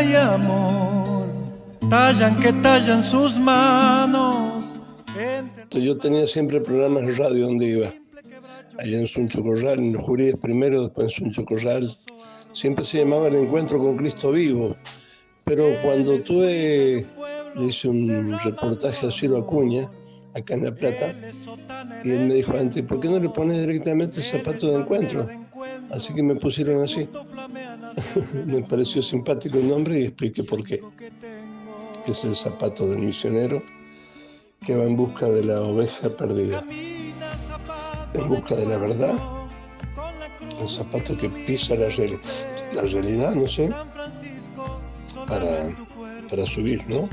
y amor, tallan que tallan sus manos. Yo tenía siempre programas de radio donde iba. Allá en Suncho Corral, en los Juríes primero, después en Suncho Corral. Siempre se llamaba El Encuentro con Cristo Vivo. Pero cuando le hice un reportaje a Ciro Acuña, acá en La Plata, y él me dijo antes, ¿por qué no le pones directamente Zapato de Encuentro? Así que me pusieron así. Me pareció simpático el nombre y expliqué por qué. Que es el zapato del misionero que va en busca de la oveja perdida, en busca de la verdad, el zapato que pisa la realidad, no sé, para subir, ¿no?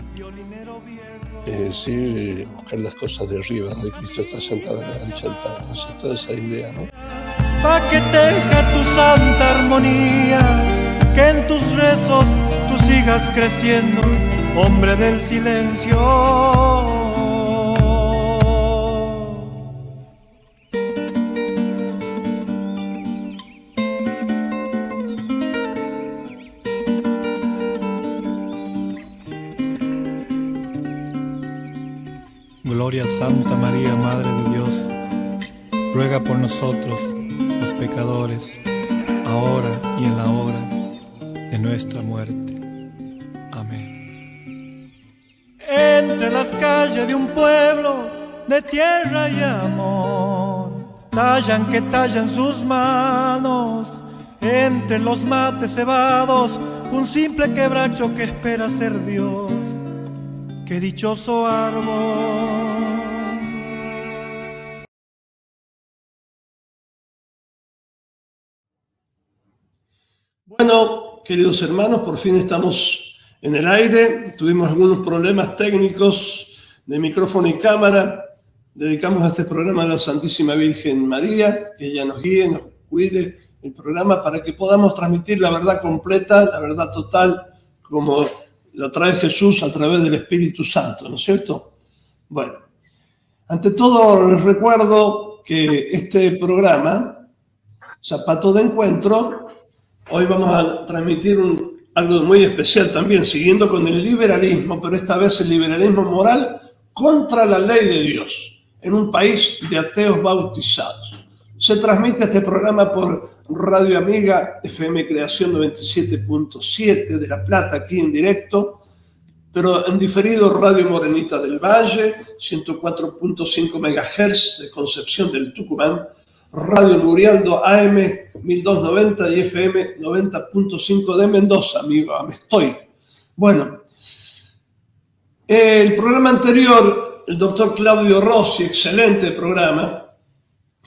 Es decir, buscar las cosas de arriba, donde Cristo está sentado a la derecha del Padre, no sé, toda esa idea, ¿no? Pa' que teja tu santa armonía, que en tus rezos tú sigas creciendo, hombre del silencio. Gloria a Santa María, Madre de Dios, ruega por nosotros, los pecadores, ahora y en la hora de nuestra muerte. Amén. Entre las calles de un pueblo de tierra y amor, tallan que tallan sus manos. Entre los mates cebados, un simple quebracho que espera ser Dios. ¡Qué dichoso árbol! Bueno, queridos hermanos, por fin estamos en el aire. Tuvimos algunos problemas técnicos de micrófono y cámara. Dedicamos a este programa a la Santísima Virgen María, que ella nos guíe, nos cuide el programa para que podamos transmitir la verdad completa, la verdad total, como la trae Jesús a través del Espíritu Santo, ¿no es cierto? Bueno, ante todo les recuerdo que este programa, Zapato de Encuentro, hoy vamos a transmitir algo muy especial también, siguiendo con el liberalismo, pero esta vez el liberalismo moral contra la ley de Dios, en un país de ateos bautizados. Se transmite este programa por Radio Amiga, FM Creación 97.7 de La Plata, aquí en directo, pero en diferido Radio Morenita del Valle, 104.5 MHz de Concepción del Tucumán, Radio Lurialdo AM 1290 y FM 90.5 de Mendoza, amigo Amestoy. Bueno, el programa anterior, el doctor Claudio Rossi, excelente programa,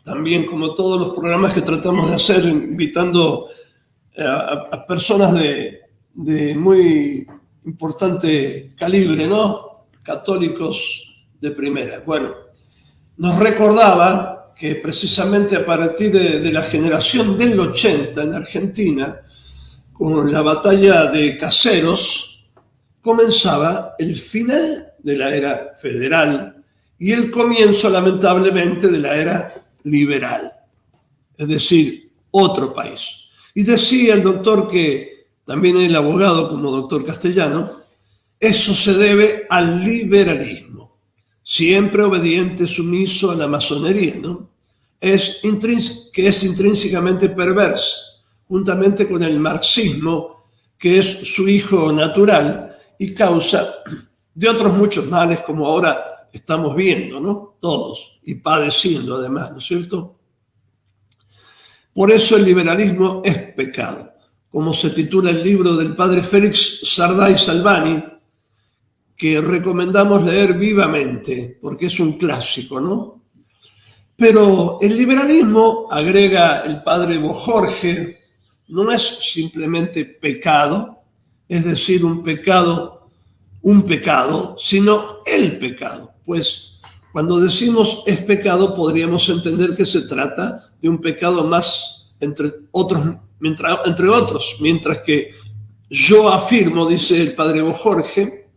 también como todos los programas que tratamos de hacer, invitando a personas de muy importante calibre, ¿no? Católicos de primera. Bueno, nos recordaba que precisamente a partir de la generación del 80 en Argentina, con la batalla de Caseros, comenzaba el final de la era federal y el comienzo, lamentablemente, de la era liberal, es decir, otro país. Y decía el doctor, que también es el abogado como doctor Castellano, eso se debe al liberalismo, siempre obediente, sumiso a la masonería, ¿no? Que es intrínsecamente perversa, juntamente con el marxismo, que es su hijo natural y causa de otros muchos males, como ahora estamos viendo, ¿no? Todos, y padeciendo además, ¿no es cierto? Por eso el liberalismo es pecado, como se titula el libro del padre Félix Sarday Salvani, que recomendamos leer vivamente, porque es un clásico, ¿no? Pero el liberalismo, agrega el padre Bojorge, no es simplemente pecado, es decir, un pecado, sino el pecado. Pues cuando decimos es pecado, podríamos entender que se trata de un pecado más entre otros, mientras que yo afirmo, dice el padre Bojorge,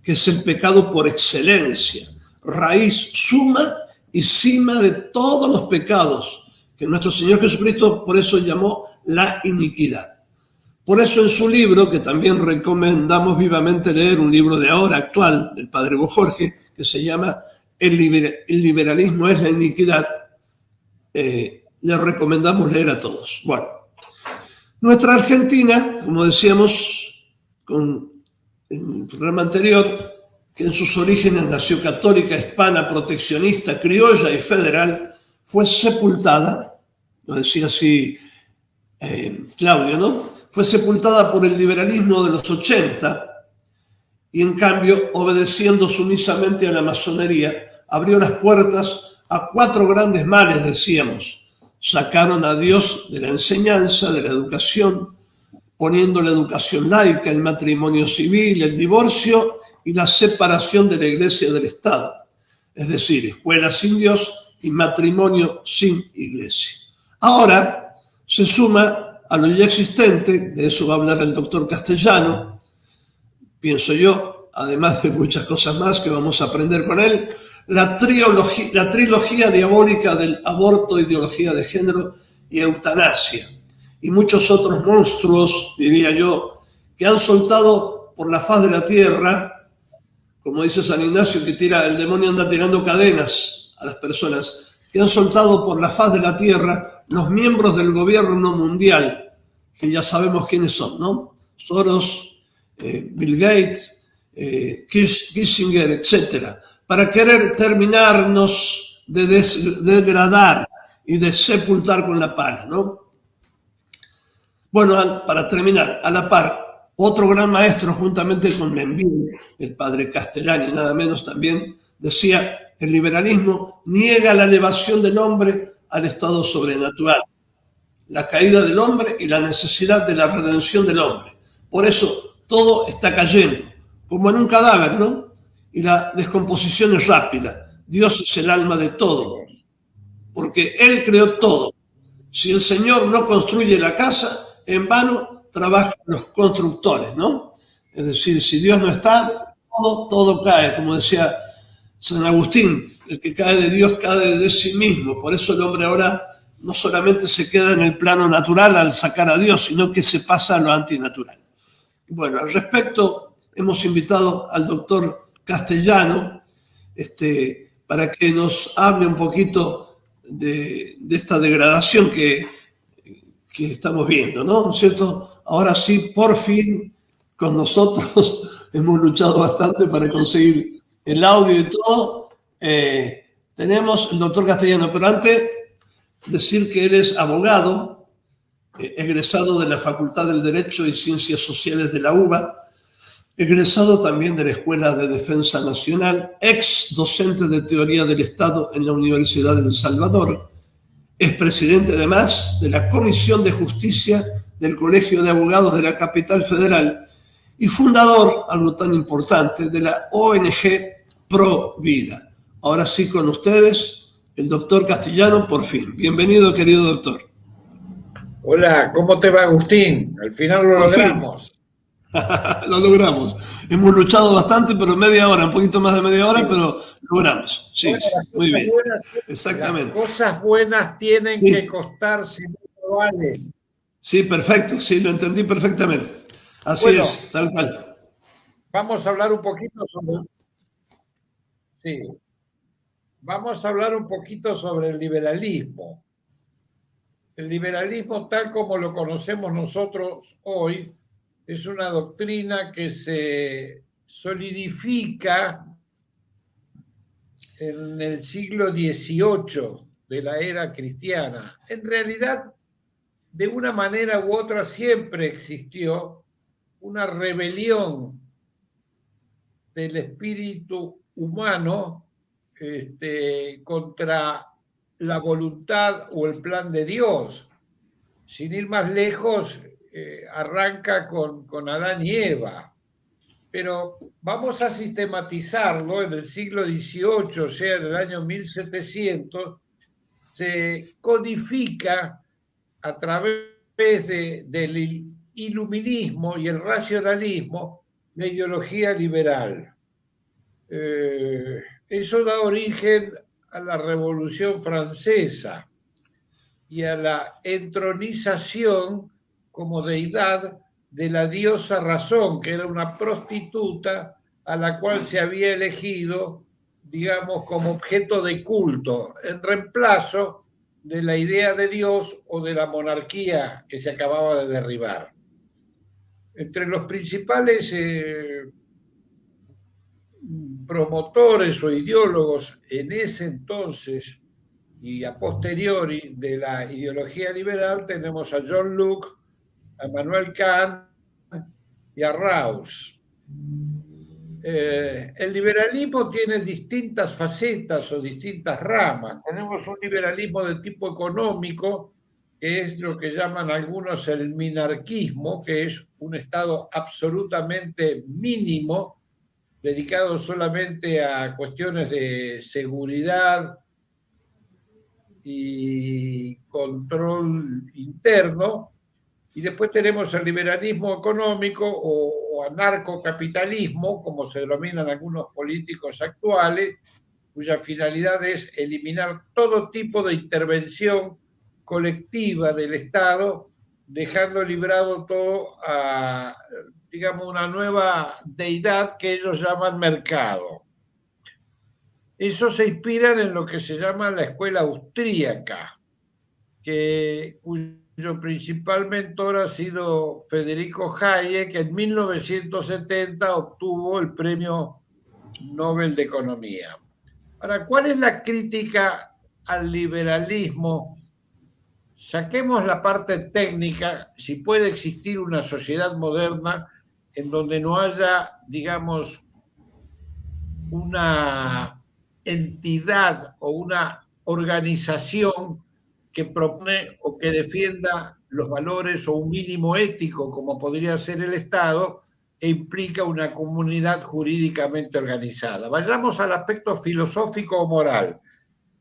que es el pecado por excelencia, raíz, suma y cima de todos los pecados que nuestro Señor Jesucristo por eso llamó la iniquidad. Por eso en su libro, que también recomendamos vivamente leer, un libro de ahora actual del padre Bojorge, que se llama El liberalismo es la iniquidad, le recomendamos leer a todos. Bueno, nuestra Argentina, como decíamos en el programa anterior, que en sus orígenes nació católica, hispana, proteccionista, criolla y federal, fue sepultada, lo decía así Claudio, ¿no? Fue sepultada por el liberalismo de los 80 y en cambio, obedeciendo sumisamente a la masonería, abrió las puertas a 4 grandes males, decíamos. Sacaron a Dios de la enseñanza, de la educación, poniendo la educación laica, el matrimonio civil, el divorcio y la separación de la iglesia del Estado. Es decir, escuela sin Dios y matrimonio sin iglesia. Ahora se suma a lo ya existente, de eso va a hablar el doctor Castellano, pienso yo, además de muchas cosas más que vamos a aprender con él, la trilogía diabólica del aborto, ideología de género y eutanasia, y muchos otros monstruos, diría yo, que han soltado por la faz de la tierra, como dice San Ignacio, que el demonio anda tirando cadenas a las personas, que han soltado por la faz de la tierra los miembros del gobierno mundial, que ya sabemos quiénes son, ¿no? Soros, Bill Gates, Kissinger, etc., para querer terminarnos de degradar y de sepultar con la pala, ¿no? Bueno, para terminar, a la par, otro gran maestro, juntamente con Membiel, el padre Castellani, nada menos también, decía, el liberalismo niega la elevación del hombre al estado sobrenatural, la caída del hombre y la necesidad de la redención del hombre. Por eso todo está cayendo, como en un cadáver, ¿no? Y la descomposición es rápida. Dios es el alma de todo, porque Él creó todo. Si el Señor no construye la casa, en vano trabajan los constructores, ¿no? Es decir, si Dios no está, todo cae, como decía San Agustín, el que cae de Dios cae de sí mismo. Por eso el hombre ahora no solamente se queda en el plano natural al sacar a Dios, sino que se pasa a lo antinatural. Bueno, al respecto hemos invitado al doctor Castellano para que nos hable un poquito de esta degradación que estamos viendo, ¿no? ¿No es cierto? Ahora sí, por fin, con nosotros hemos luchado bastante para conseguir el audio y todo. Tenemos el doctor Castellano, pero antes decir que él es abogado, egresado de la Facultad del Derecho y Ciencias Sociales de la UBA, egresado también de la Escuela de Defensa Nacional, ex docente de Teoría del Estado en la Universidad de El Salvador, es presidente además de la Comisión de Justicia del Colegio de Abogados de la Capital Federal y fundador, algo tan importante, de la ONG Pro Vida. Ahora sí con ustedes, el doctor Castellano, por fin. Bienvenido, querido doctor. Hola, ¿cómo te va, Agustín? Al final lo logramos. Lo logramos. Hemos luchado bastante, pero media hora, un poquito más de media hora, pero logramos. Sí, bueno, muy bien. Exactamente. Las cosas buenas tienen que costar si no lo valen. Sí, perfecto. Sí, lo entendí perfectamente. Así es, tal cual. Vamos a hablar un poquito sobre... Sí. Vamos a hablar un poquito sobre el liberalismo. El liberalismo, tal como lo conocemos nosotros hoy, es una doctrina que se solidifica en el siglo XVIII de la era cristiana. En realidad, de una manera u otra siempre existió una rebelión del espíritu humano contra la voluntad o el plan de Dios. Sin ir más lejos, arranca con Adán y Eva. Pero vamos a sistematizarlo en el siglo XVIII, o sea, en el año 1700, se codifica a través del iluminismo y el racionalismo la ideología liberal. Eso da origen a la Revolución Francesa y a la entronización como deidad de la diosa Razón, que era una prostituta a la cual se había elegido, digamos, como objeto de culto, en reemplazo de la idea de Dios o de la monarquía que se acababa de derribar. Entre los principales promotores o ideólogos en ese entonces y a posteriori de la ideología liberal tenemos a John Locke, a Immanuel Kant y a Rawls. El liberalismo tiene distintas facetas o distintas ramas. Tenemos un liberalismo de tipo económico, que es lo que llaman algunos el minarquismo, que es un Estado absolutamente mínimo, dedicado solamente a cuestiones de seguridad y control interno. Y después tenemos el liberalismo económico o anarcocapitalismo, como se denominan algunos políticos actuales, cuya finalidad es eliminar todo tipo de intervención colectiva del Estado, dejando librado todo a, digamos, una nueva deidad que ellos llaman mercado. Eso se inspiran en lo que se llama la escuela austríaca, cuyo principal mentor ha sido Federico Hayek, que en 1970 obtuvo el Premio Nobel de Economía. Ahora, ¿cuál es la crítica al liberalismo? Saquemos la parte técnica, si puede existir una sociedad moderna en donde no haya, digamos, una entidad o una organización que propone o que defienda los valores o un mínimo ético, como podría ser el Estado, e implica una comunidad jurídicamente organizada. Vayamos al aspecto filosófico o moral.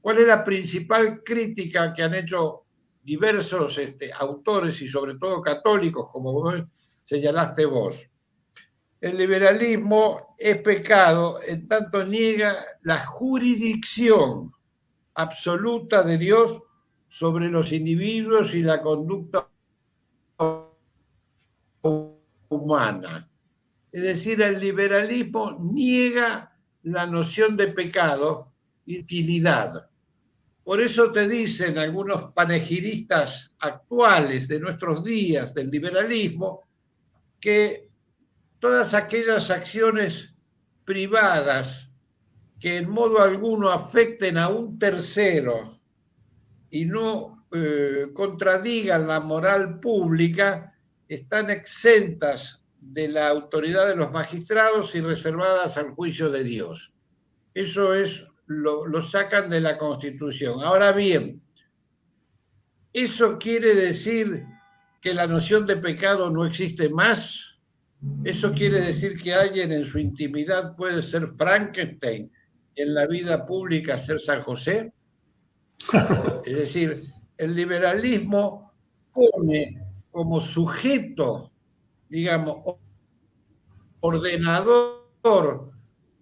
¿Cuál es la principal crítica que han hecho diversos autores y sobre todo católicos, como señalaste vos? El liberalismo es pecado en tanto niega la jurisdicción absoluta de Dios sobre los individuos y la conducta humana. Es decir, el liberalismo niega la noción de pecado y utilidad. Por eso te dicen algunos panegiristas actuales de nuestros días del liberalismo que todas aquellas acciones privadas que en modo alguno afecten a un tercero y no contradigan la moral pública, están exentas de la autoridad de los magistrados y reservadas al juicio de Dios. Eso es, lo sacan de la Constitución. Ahora bien, ¿eso quiere decir que la noción de pecado no existe más? ¿Eso quiere decir que alguien en su intimidad puede ser Frankenstein y en la vida pública ser San José? Es decir, el liberalismo pone como sujeto, digamos, ordenador,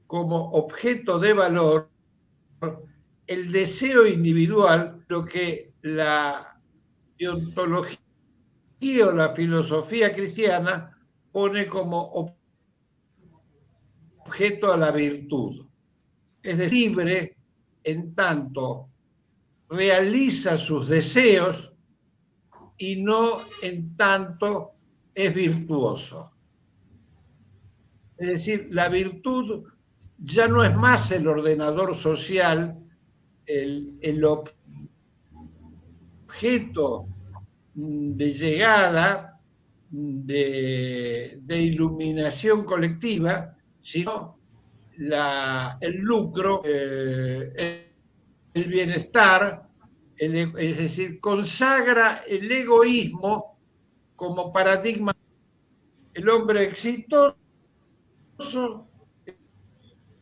como objeto de valor, el deseo individual, lo que la deontología o la filosofía cristiana pone como objeto a la virtud. Es decir, libre en tanto realiza sus deseos y no en tanto es virtuoso. Es decir, la virtud ya no es más el ordenador social, el objeto de llegada, de iluminación colectiva, sino el lucro, el bienestar, es decir, consagra el egoísmo como paradigma. El hombre exitoso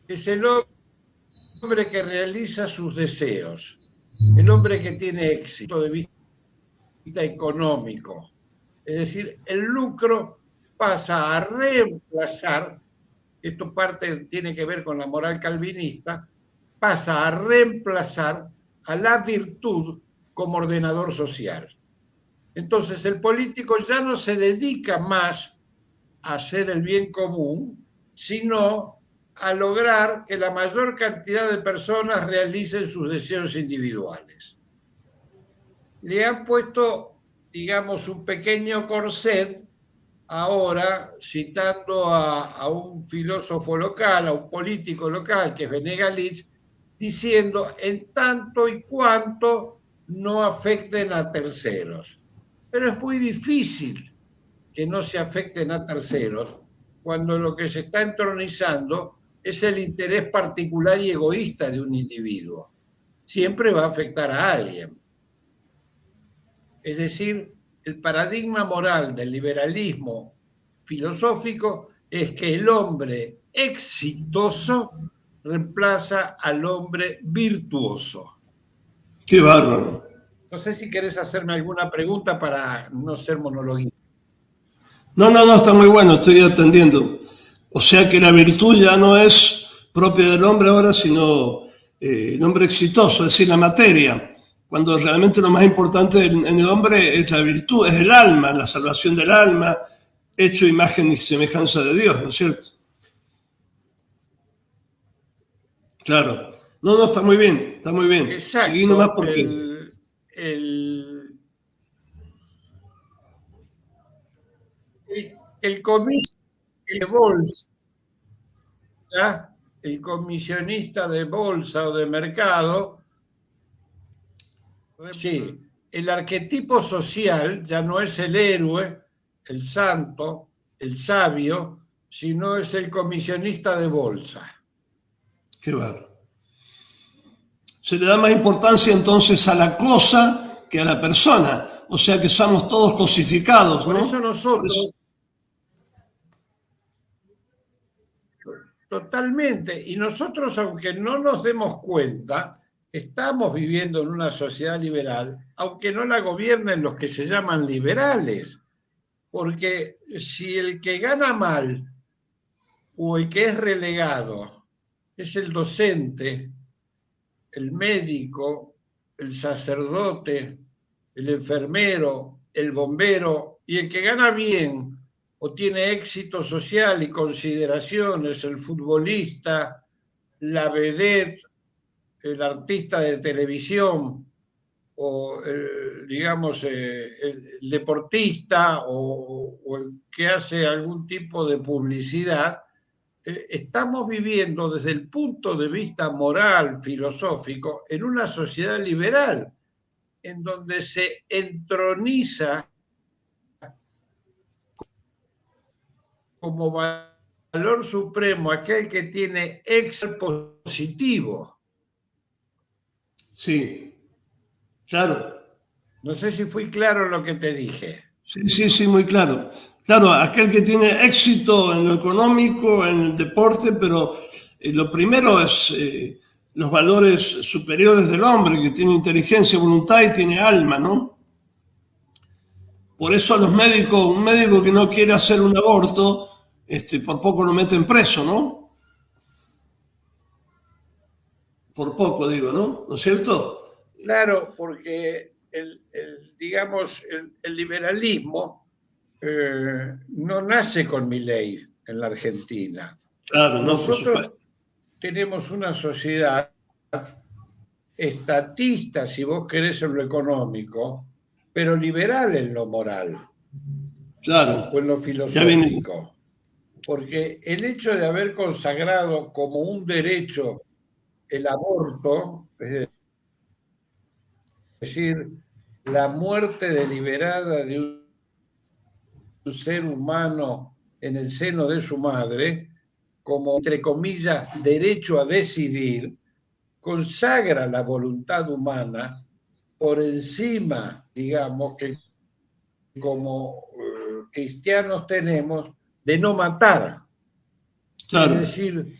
es el hombre que realiza sus deseos, el hombre que tiene éxito de vista económico. Es decir, el lucro pasa a reemplazar, esto tiene que ver con la moral calvinista, pasa a reemplazar a la virtud como ordenador social. Entonces el político ya no se dedica más hacer el bien común, sino a lograr que la mayor cantidad de personas realicen sus deseos individuales. Le han puesto, digamos, un pequeño corset, ahora citando a un filósofo local, a un político local, que es Bené Galich, diciendo en tanto y cuanto no afecten a terceros. Pero es muy difícil que no se afecten a terceros cuando lo que se está entronizando es el interés particular y egoísta de un individuo. Siempre va a afectar a alguien. Es decir, el paradigma moral del liberalismo filosófico es que el hombre exitoso reemplaza al hombre virtuoso. Qué bárbaro. No sé si querés hacerme alguna pregunta para no ser monologuista. No, está muy bueno, estoy atendiendo. O sea que la virtud ya no es propia del hombre ahora, sino el hombre exitoso, es decir, la materia. Cuando realmente lo más importante en el hombre es la virtud, es el alma, la salvación del alma, hecho imagen y semejanza de Dios, ¿no es cierto? Claro. No, está muy bien, está muy bien. Exacto. Seguí nomás porque... El comisionista de bolsa, ¿ya? El comisionista de bolsa o de mercado, sí, el arquetipo social ya no es el héroe, el santo, el sabio, sino es el comisionista de bolsa. Qué bárbaro. Se le da más importancia entonces a la cosa que a la persona, o sea que somos todos cosificados, ¿no? Por eso nosotros... Totalmente. Y nosotros, aunque no nos demos cuenta, estamos viviendo en una sociedad liberal, aunque no la gobiernen los que se llaman liberales. Porque si el que gana mal o el que es relegado es el docente, el médico, el sacerdote, el enfermero, el bombero, y el que gana bien o tiene éxito social y consideraciones, el futbolista, la vedette, el artista de televisión, o digamos el deportista o el que hace algún tipo de publicidad, estamos viviendo desde el punto de vista moral, filosófico, en una sociedad liberal, en donde se entroniza como valor supremo aquel que tiene éxito positivo. Sí, claro. No sé si fui claro en lo que te dije. Sí, muy claro. Claro, aquel que tiene éxito en lo económico, en el deporte, pero lo primero es los valores superiores del hombre, que tiene inteligencia, voluntad y tiene alma, ¿no? Por eso a los médicos, un médico que no quiere hacer un aborto, por poco lo meten preso, ¿no? Por poco, digo, ¿no? ¿No es cierto? Claro, porque el liberalismo no nace con Milei en la Argentina. Claro, nosotros tenemos una sociedad estatista, si vos querés, en lo económico, pero liberal en lo moral. Claro. O en lo filosófico. Porque el hecho de haber consagrado como un derecho el aborto, es decir, la muerte deliberada de un ser humano en el seno de su madre, como, entre comillas, derecho a decidir, consagra la voluntad humana por encima, digamos, que como cristianos tenemos, de no matar. Claro. Es decir,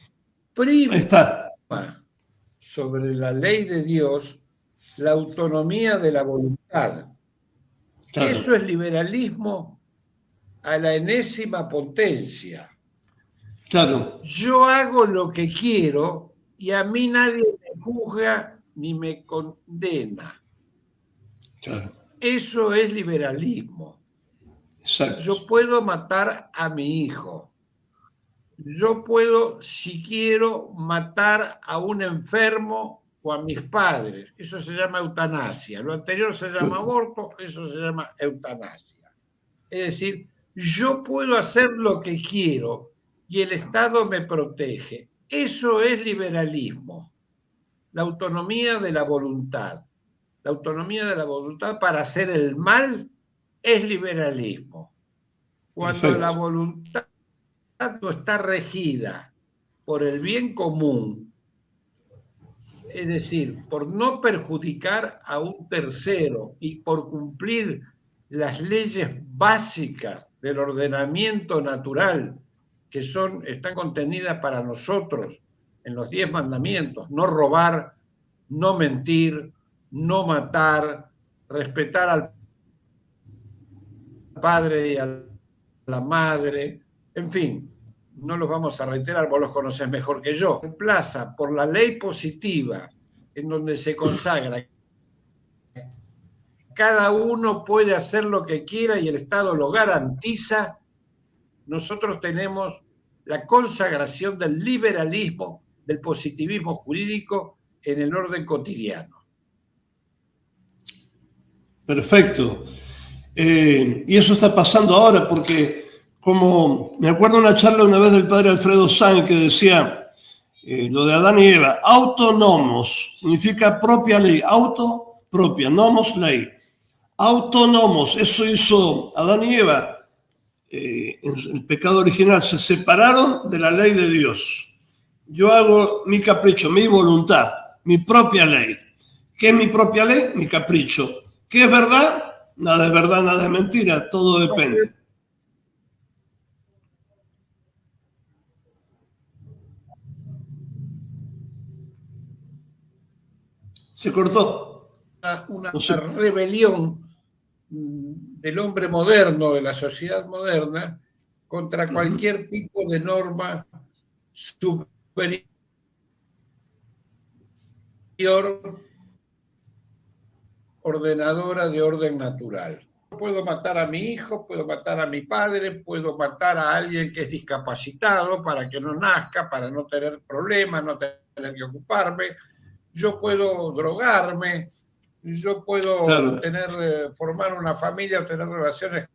prima sobre la ley de Dios la autonomía de la voluntad. Claro. Eso es liberalismo a la enésima potencia. Claro. Yo hago lo que quiero y a mí nadie me juzga ni me condena. Claro. Eso es liberalismo. Exacto. Yo puedo matar a mi hijo. Yo puedo, si quiero, matar a un enfermo o a mis padres. Eso se llama eutanasia. Lo anterior se llama aborto, eso se llama eutanasia. Es decir, yo puedo hacer lo que quiero y el Estado me protege. Eso es liberalismo. La autonomía de la voluntad. La autonomía de la voluntad para hacer el mal es liberalismo. Cuando Perfecto. la voluntad no está regida por el bien común, es decir, por no perjudicar a un tercero y por cumplir las leyes básicas del ordenamiento natural que están contenidas para nosotros en los 10 mandamientos: no robar, no mentir, no matar, respetar al padre y a la madre, en fin, no los vamos a reiterar, vos los conocés mejor que yo. Reemplaza por la ley positiva, en donde se consagra cada uno puede hacer lo que quiera y el Estado lo garantiza. Nosotros tenemos la consagración del liberalismo, del positivismo jurídico en el orden cotidiano. Perfecto. Y eso está pasando ahora porque, como me acuerdo una charla una vez del padre Alfredo Sanz que decía lo de Adán y Eva: autónomos significa propia ley, auto, propia, nomos, ley. Autónomos, eso hizo Adán y Eva. En el pecado original se separaron de la ley de Dios. Yo hago mi capricho, mi voluntad, mi propia ley. ¿Qué es mi propia ley? Mi capricho. ¿Qué es verdad? Nada es verdad, nada es mentira, todo depende. Se cortó. Una rebelión del hombre moderno, de la sociedad moderna, contra cualquier tipo de norma superior ordenadora de orden natural. Puedo matar a mi hijo, puedo matar a mi padre, puedo matar a alguien que es discapacitado para que no nazca, para no tener problemas, no tener que ocuparme. Yo puedo drogarme, yo puedo formar una familia o tener relaciones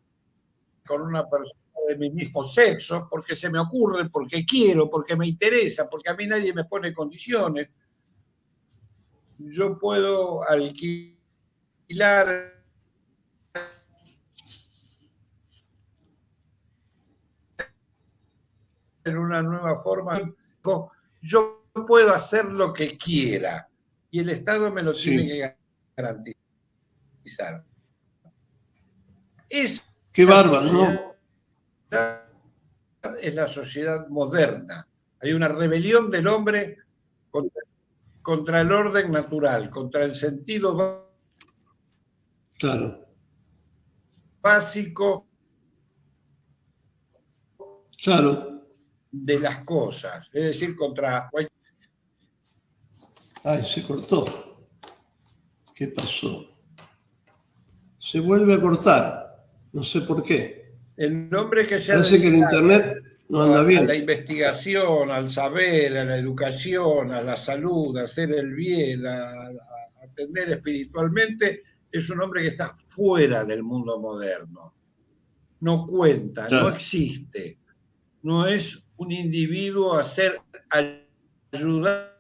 con una persona de mi mismo sexo, porque se me ocurre, porque quiero, porque me interesa, porque a mí nadie me pone condiciones. Yo puedo alquilar en una nueva forma. Yo puedo hacer lo que quiera y el Estado me lo tiene que garantizar. Qué bárbaro, ¿no? Es la sociedad moderna. Hay una rebelión del hombre contra el orden natural, contra el sentido básico de las cosas, es decir, contra... Ay, se cortó. ¿Qué pasó? Se vuelve a cortar, no sé por qué. El hombre que se parece que el internet no anda bien. A la investigación, al saber, a la educación, a la salud, a hacer el bien, a atender espiritualmente, es un hombre que está fuera del mundo moderno. No cuenta, no existe. No es un individuo a ser ayudado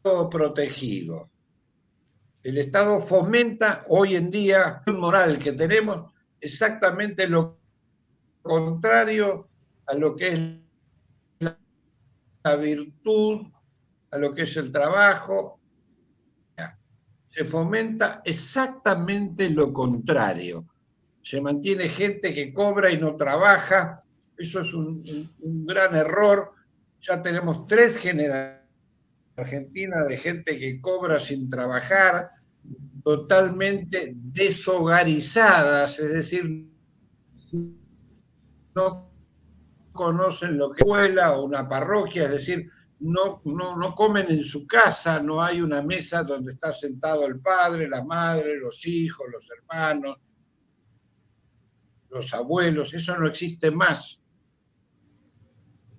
o protegido. El Estado fomenta hoy en día un moral que tenemos exactamente lo contrario a lo que es la virtud, a lo que es el trabajo. Se fomenta exactamente lo contrario. Se mantiene gente que cobra y no trabaja. Eso es un gran error. Ya tenemos 3 generaciones en Argentina de gente que cobra sin trabajar, totalmente deshogarizadas, es decir, no conocen lo que es una escuela o una parroquia, es decir, no comen en su casa, no hay una mesa donde está sentado el padre, la madre, los hijos, los hermanos, los abuelos, eso no existe más.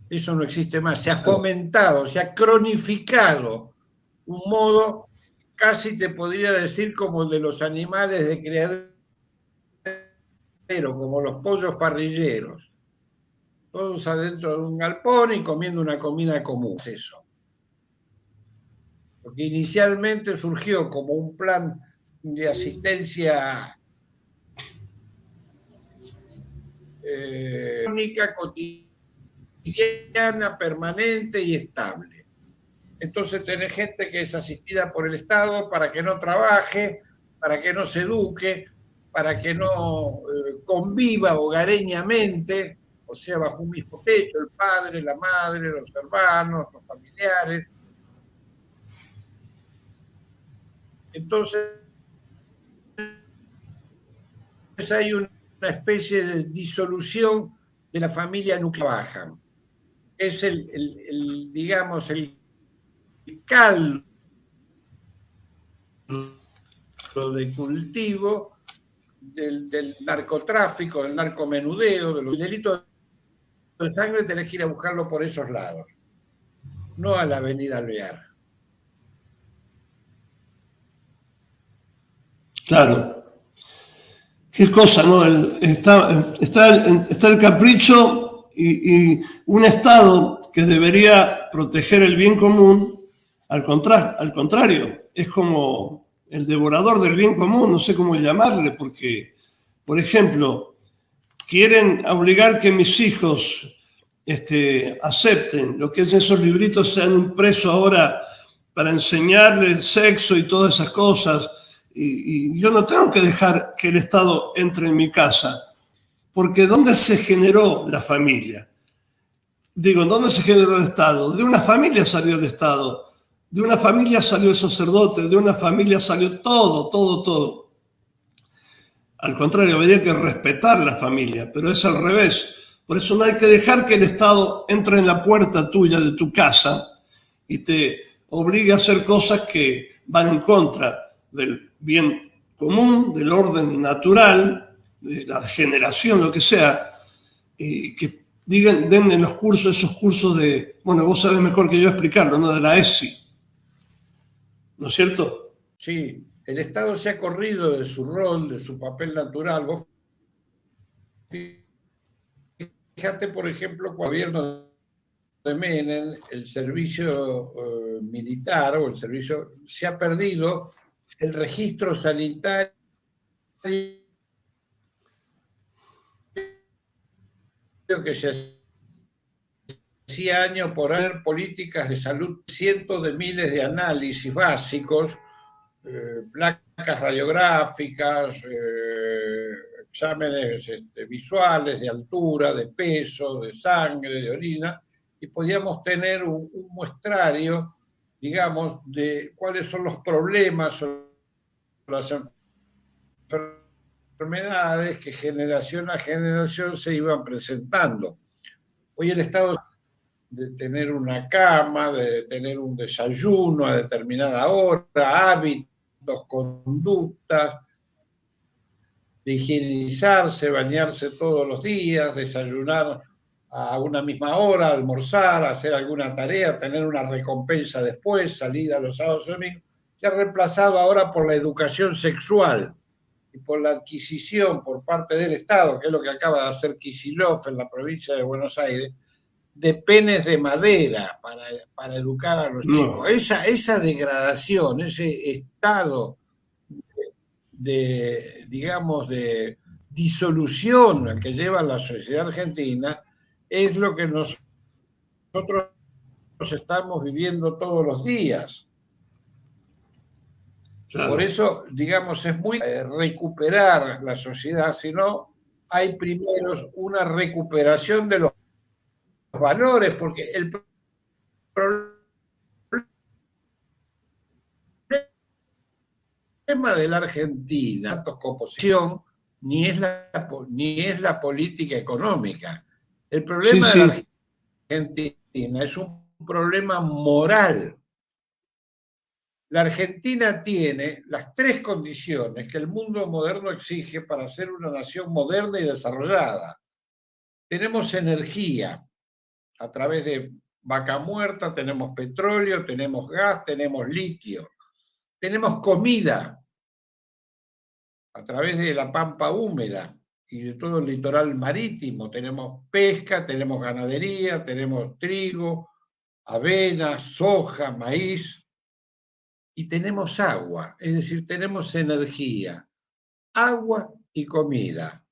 Eso no existe más. Se ha fomentado, se ha cronificado un modo, casi te podría decir como el de los animales de criadero, como los pollos parrilleros. Todos adentro de un galpón y comiendo una comida común. Es eso. Porque inicialmente surgió como un plan de asistencia crónica, cotidiana, permanente y estable. Entonces tenés gente que es asistida por el Estado para que no trabaje, para que no se eduque, para que no conviva hogareñamente, o sea, bajo un mismo techo, el padre, la madre, los hermanos, los familiares. Entonces hay una especie de disolución de la familia nuclear baja. Es digamos, el caldo de cultivo del narcotráfico, del narcomenudeo, de los delitos de sangre. Tenés que ir a buscarlo por esos lados, no a la avenida Alvear. Claro. Qué cosa, ¿no? Está el capricho y un Estado que debería proteger el bien común, al contrario, es como el devorador del bien común, no sé cómo llamarle, porque, por ejemplo, quieren obligar que mis hijos acepten lo que es esos libritos, sean impresos ahora para enseñarles sexo y todas esas cosas. Y yo no tengo que dejar que el Estado entre en mi casa, porque ¿dónde se generó la familia? Digo, ¿dónde se generó el Estado? De una familia salió el Estado, de una familia salió el sacerdote, de una familia salió todo. Al contrario, habría que respetar la familia, pero es al revés. Por eso no hay que dejar que el Estado entre en la puerta tuya de tu casa y te obligue a hacer cosas que van en contra del bien común, del orden natural, de la generación, lo que sea, que den en los cursos, esos cursos de, bueno, vos sabés mejor que yo explicarlo, ¿no? De la ESI, ¿no es cierto? Sí, el Estado se ha corrido de su rol, de su papel natural. Vos fíjate, por ejemplo, cuando el gobierno de Menem, el servicio militar o el servicio, se ha perdido el registro sanitario que se hacía año por año, políticas de salud, cientos de miles de análisis básicos, placas radiográficas, exámenes visuales de altura, de peso, de sangre, de orina, y podíamos tener un muestrario, digamos, de cuáles son los problemas o las enfermedades que generación a generación se iban presentando. Hoy el Estado de tener una cama, de tener un desayuno a determinada hora, hábitos, conductas, de higienizarse, bañarse todos los días, desayunar a una misma hora, almorzar, hacer alguna tarea, tener una recompensa después, salida los sábados y domingos, se ha reemplazado ahora por la educación sexual y por la adquisición por parte del Estado, que es lo que acaba de hacer Kicillof en la provincia de Buenos Aires, de penes de madera para educar a los chicos. Esa degradación, ese estado digamos, de disolución al que lleva la sociedad argentina, es lo que nosotros estamos viviendo todos los días. Claro. Por eso, digamos, es muy recuperar la sociedad, sino hay primero una recuperación de los valores, porque el problema de la Argentina, composición, ni es la política económica. El problema de la Argentina es un problema moral. la Argentina tiene las 3 condiciones que el mundo moderno exige para ser una nación moderna y desarrollada. Tenemos energía a través de Vaca Muerta, tenemos petróleo, tenemos gas, tenemos litio. Tenemos comida a través de la pampa húmeda y de todo el litoral marítimo. Tenemos pesca, tenemos ganadería, tenemos trigo, avena, soja, maíz. Y tenemos agua, es decir, tenemos energía, agua y comida.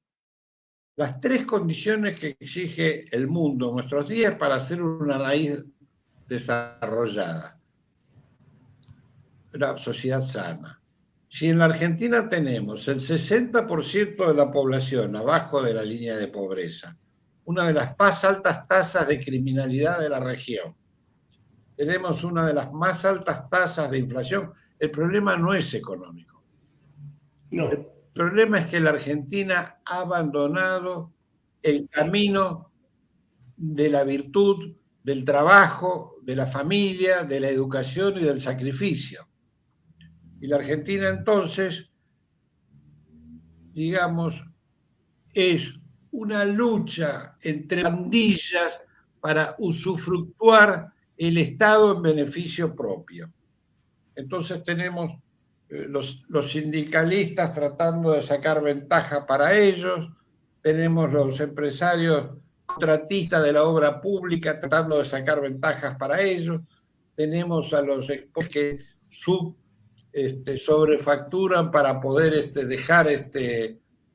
Las 3 condiciones que exige el mundo en nuestros días para ser una raíz desarrollada, una sociedad sana. Si en la Argentina tenemos el 60% de la población abajo de la línea de pobreza, una de las más altas tasas de criminalidad de la región, tenemos una de las más altas tasas de inflación, el problema no es económico. No. El problema es que la Argentina ha abandonado el camino de la virtud, del trabajo, de la familia, de la educación y del sacrificio. Y la Argentina entonces, digamos, es una lucha entre pandillas para usufructuar el Estado en beneficio propio. Entonces tenemos los sindicalistas tratando de sacar ventaja para ellos, tenemos los empresarios contratistas de la obra pública tratando de sacar ventajas para ellos, tenemos a los que sobrefacturan para poder dejar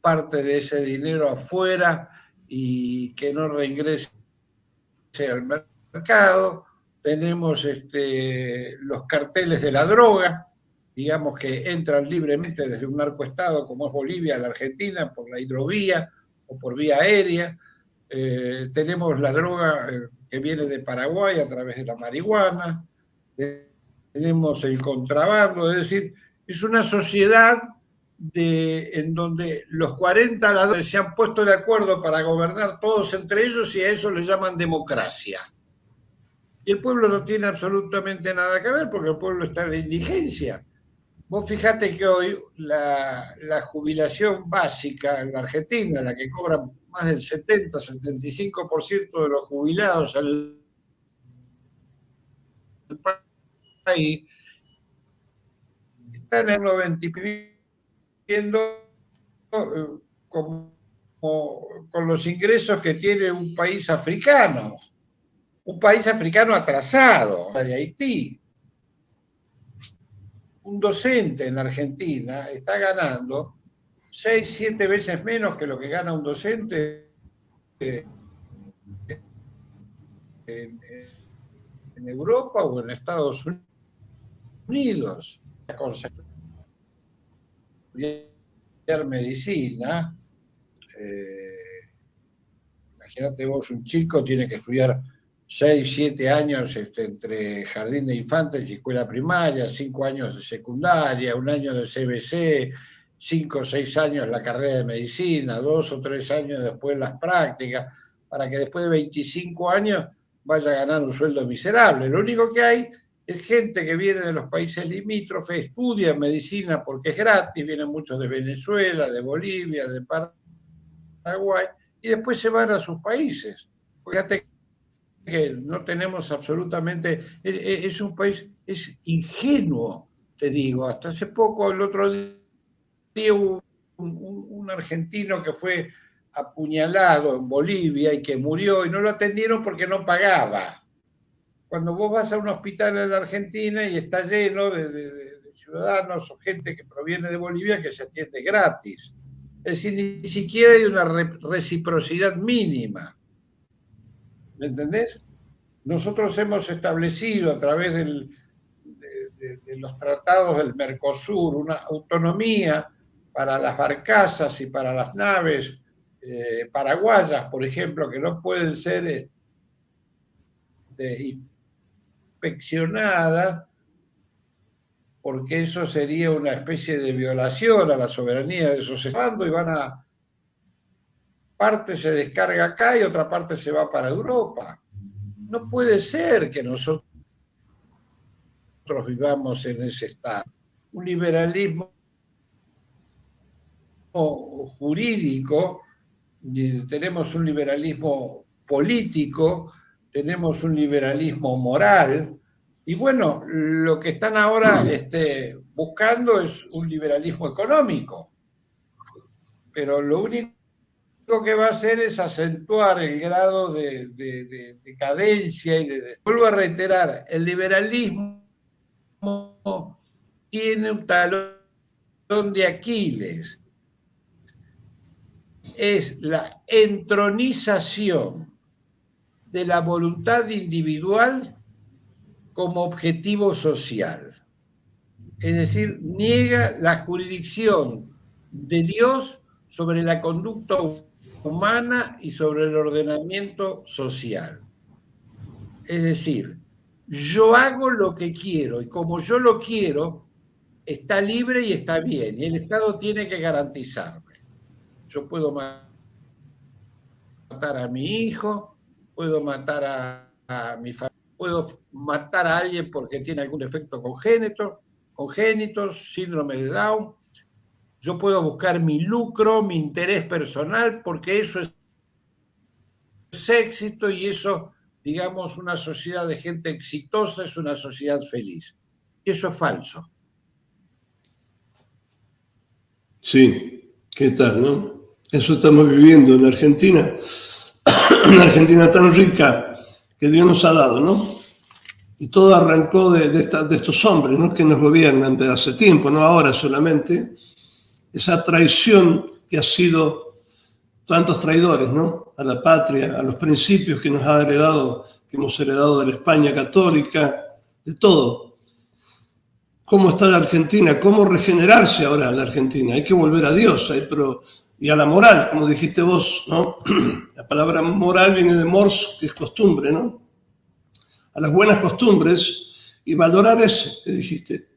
parte de ese dinero afuera y que no reingrese al mercado. Tenemos los carteles de la droga, digamos, que entran libremente desde un narcoestado como es Bolivia a la Argentina por la hidrovía o por vía aérea. Tenemos la droga que viene de Paraguay a través de la marihuana. Tenemos el contrabando, es decir, es una sociedad en donde los 40 ladrones se han puesto de acuerdo para gobernar todos entre ellos y a eso le llaman democracia. Y el pueblo no tiene absolutamente nada que ver porque el pueblo está en la indigencia. Vos fijate que hoy la jubilación básica en la Argentina, la que cobra más del 70-75% de los jubilados al país, están en los 20 viviendo con los ingresos que tiene un país africano atrasado, de Haití. Un docente en la Argentina está ganando 6-7 veces menos que lo que gana un docente en Europa o en Estados Unidos. Estudiar medicina, imagínate vos, un chico tiene que estudiar 6-7 años entre jardín de infantes y escuela primaria, 5 años de secundaria, 1 año de CBC, 5 o 6 años la carrera de medicina, 2 o 3 años después las prácticas, para que después de 25 años vaya a ganar un sueldo miserable. Lo único que hay es gente que viene de los países limítrofes, estudia medicina porque es gratis, vienen muchos de Venezuela, de Bolivia, de Paraguay, y después se van a sus países. Fíjate que no tenemos absolutamente, es un país, es ingenuo, te digo. Hasta hace poco, el otro día, un argentino que fue apuñalado en Bolivia y que murió y no lo atendieron porque no pagaba. Cuando vos vas a un hospital en la Argentina y está lleno de ciudadanos o gente que proviene de Bolivia que se atiende gratis. Es decir, ni siquiera hay una reciprocidad mínima. ¿Me entendés? Nosotros hemos establecido a través de los tratados del Mercosur una autonomía para las barcazas y para las naves paraguayas, por ejemplo, que no pueden ser inspeccionadas porque eso sería una especie de violación a la soberanía de esos estados y parte se descarga acá y otra parte se va para Europa. No puede ser que nosotros vivamos en ese estado. Un liberalismo jurídico, tenemos un liberalismo político, tenemos un liberalismo moral, y bueno, lo que están ahora buscando es un liberalismo económico, pero lo único que va a hacer es acentuar el grado de decadencia y Vuelvo a reiterar, el liberalismo tiene un talón de Aquiles, es la entronización de la voluntad individual como objetivo social. Es decir, niega la jurisdicción de Dios sobre la conducta humana y sobre el ordenamiento social. Es decir, yo hago lo que quiero y como yo lo quiero, está libre y está bien, y el Estado tiene que garantizarme. Yo puedo matar a mi hijo, puedo matar a mi familia, puedo matar a alguien porque tiene algún efecto congénito, síndrome de Down. Yo puedo buscar mi lucro, mi interés personal, porque eso es éxito y eso, digamos, una sociedad de gente exitosa es una sociedad feliz. Y eso es falso. Sí, ¿qué tal, no? Eso estamos viviendo en Argentina, una Argentina tan rica que Dios nos ha dado, ¿no? Y todo arrancó de estos hombres, ¿no? Que nos gobiernan desde hace tiempo, no ahora solamente. Esa traición que ha sido tantos traidores, ¿no? A la patria, a los principios que nos ha heredado, que hemos heredado de la España católica, de todo. ¿Cómo está la Argentina? ¿Cómo regenerarse ahora la Argentina? Hay que volver a Dios, y a la moral, como dijiste vos, ¿no? La palabra moral viene de mors, que es costumbre, ¿no? A las buenas costumbres y valorar eso que dijiste.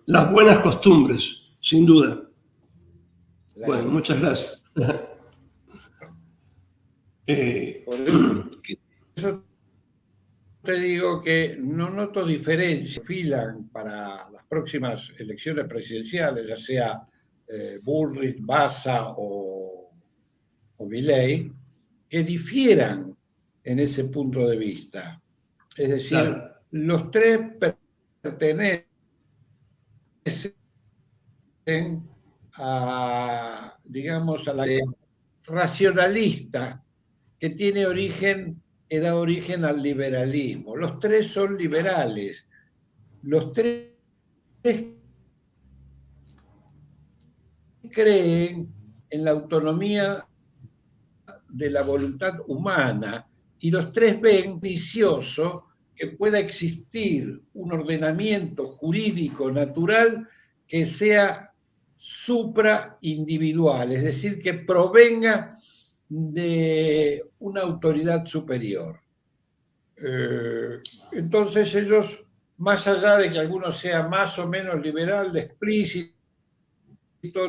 Las buenas costumbres, sin duda. Bueno, muchas gracias. Por eso te digo que no noto diferencia. Filan para las próximas elecciones presidenciales, ya sea Bullrich, Massa o Milei, que difieran en ese punto de vista. Es decir, claro, los tres pertenecen a, digamos, a la racionalista que tiene origen, que da origen al liberalismo. Los tres son liberales. Los tres creen en la autonomía de la voluntad humana y los tres ven vicioso que pueda existir un ordenamiento jurídico natural que sea supraindividual, es decir, que provenga de una autoridad superior. Entonces ellos, más allá de que alguno sea más o menos liberal, de explícito,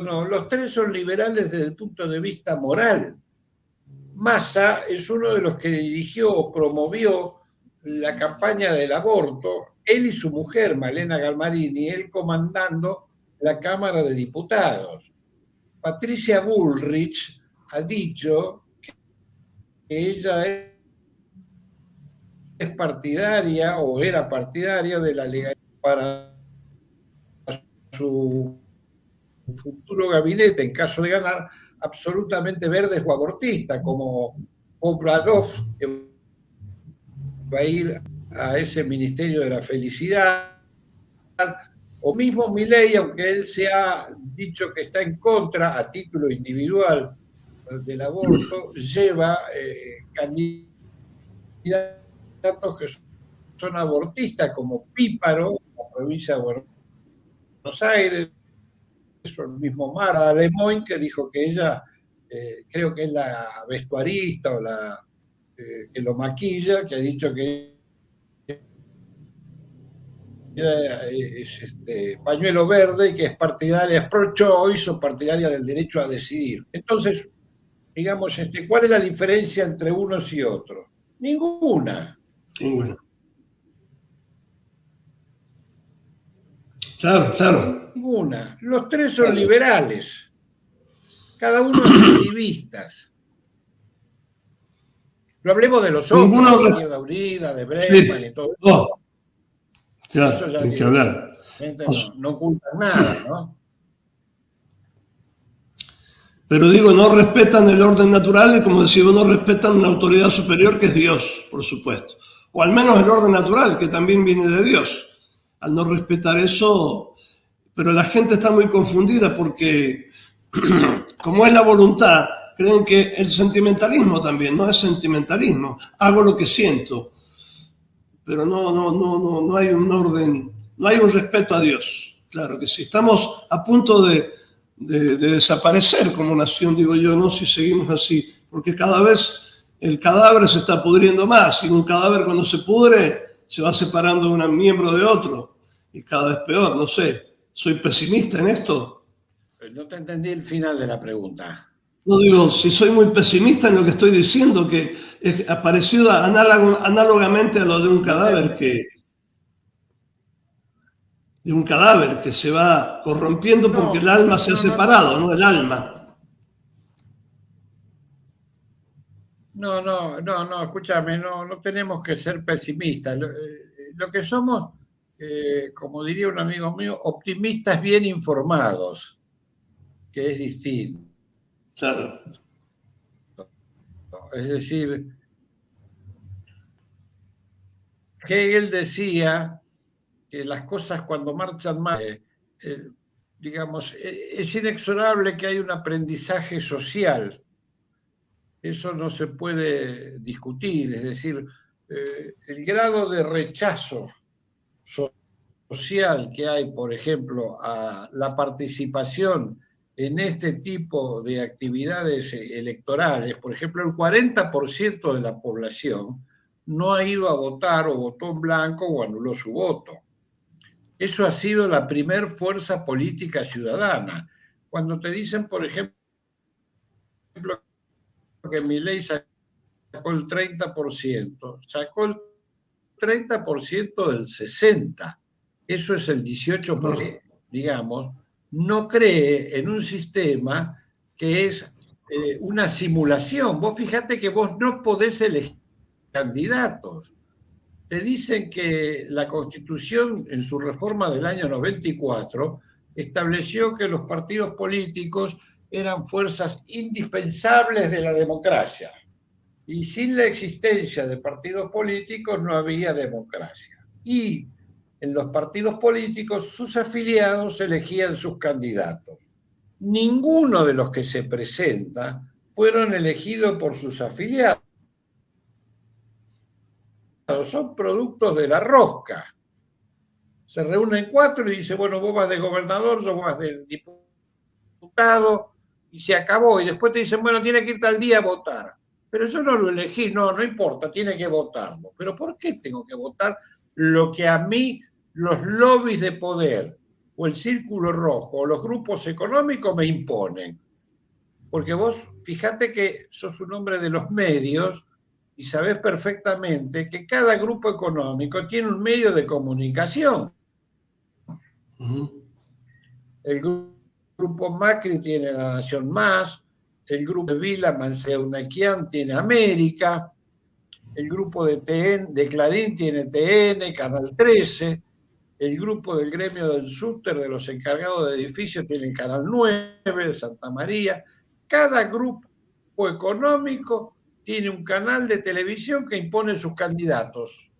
no, los tres son liberales desde el punto de vista moral. Massa es uno de los que dirigió o promovió la campaña del aborto, él y su mujer, Malena Galmarini, él comandando la Cámara de Diputados. Patricia Bullrich ha dicho que ella es partidaria o era partidaria de la legalidad para su futuro gabinete, en caso de ganar, absolutamente verdes o abortistas, como Obrador, que va a ir a ese Ministerio de la Felicidad, o mismo Milei, aunque él se ha dicho que está en contra a título individual del aborto, lleva candidatos que son abortistas, como Píparo, la provincia de Buenos Aires, el mismo Mara Lemoyne, que dijo que ella, creo que es la vestuarista o la que lo maquilla, que ha dicho que es pañuelo verde y que es partidaria, es pro-choice o partidaria del derecho a decidir. Entonces, digamos, ¿cuál es la diferencia entre unos y otros? Ninguna. Ninguna. Claro, claro. Ninguna. Los tres son liberales. Cada uno es activistas. Lo hablemos de los otros, Ninguno de Izquierda Unida, de Bregman y todo eso. Oh. Claro, Eso ya hay que hablar. no ocultan nada, ¿no? Pero digo, no respetan el orden natural y, como decía, no respetan una autoridad superior que es Dios, por supuesto. O al menos el orden natural, que también viene de Dios. Al no respetar eso, pero la gente está muy confundida porque, como es la voluntad, creen que el sentimentalismo también no es sentimentalismo. Hago lo que siento, pero no hay un orden, no hay un respeto a Dios. Claro que sí. Estamos a punto de desaparecer como nación, digo yo, ¿no? Si seguimos así, porque cada vez el cadáver se está pudriendo más, y un cadáver cuando se pudre se va separando un miembro de otro, y cada vez peor, no sé. ¿Soy pesimista en esto? No te entendí el final de la pregunta. No, digo, si soy muy pesimista en lo que estoy diciendo, que es parecido análogamente a lo de un cadáver que se va corrompiendo porque el alma se ha separado, ¿no? El alma. No, escúchame, no tenemos que ser pesimistas. Lo que somos, como diría un amigo mío, optimistas bien informados, que es distinto. Claro. Es decir, Hegel decía que las cosas cuando marchan mal, digamos, es inexorable que hay un aprendizaje social. Eso no se puede discutir, es decir, el grado de rechazo social que hay, por ejemplo, a la participación en este tipo de actividades electorales. Por ejemplo, el 40% de la población no ha ido a votar o votó en blanco o anuló su voto. Eso ha sido la primer fuerza política ciudadana. Cuando te dicen, por ejemplo, que Milei sacó el 30%, sacó el 30% del 60%. Eso es el 18%, digamos. No cree en un sistema que es una simulación. Vos fíjate que vos no podés elegir candidatos. Te dicen que la Constitución, en su reforma del año 94, estableció que los partidos políticos eran fuerzas indispensables de la democracia. Y sin la existencia de partidos políticos no había democracia. Y en los partidos políticos sus afiliados elegían sus candidatos. Ninguno de los que se presenta fueron elegidos por sus afiliados. Son productos de la rosca. Se reúnen 4 y dice, bueno, vos vas de gobernador, yo vas de diputado, y se acabó. Y después te dicen, bueno, tiene que ir tal día a votar. Pero yo no lo elegí, no importa, tiene que votarlo. ¿Pero por qué tengo que votar lo que a mí los lobbies de poder o el círculo rojo o los grupos económicos me imponen? Porque vos, fíjate que sos un hombre de los medios y sabés perfectamente que cada grupo económico tiene un medio de comunicación. El grupo Macri tiene La Nación Más, el grupo de Vila Manseunaquian tiene América, el grupo de Clarín tiene TN, Canal 13, el grupo del gremio del Súter, de los encargados de edificios, tiene Canal 9, de Santa María. Cada grupo económico tiene un canal de televisión que impone sus candidatos.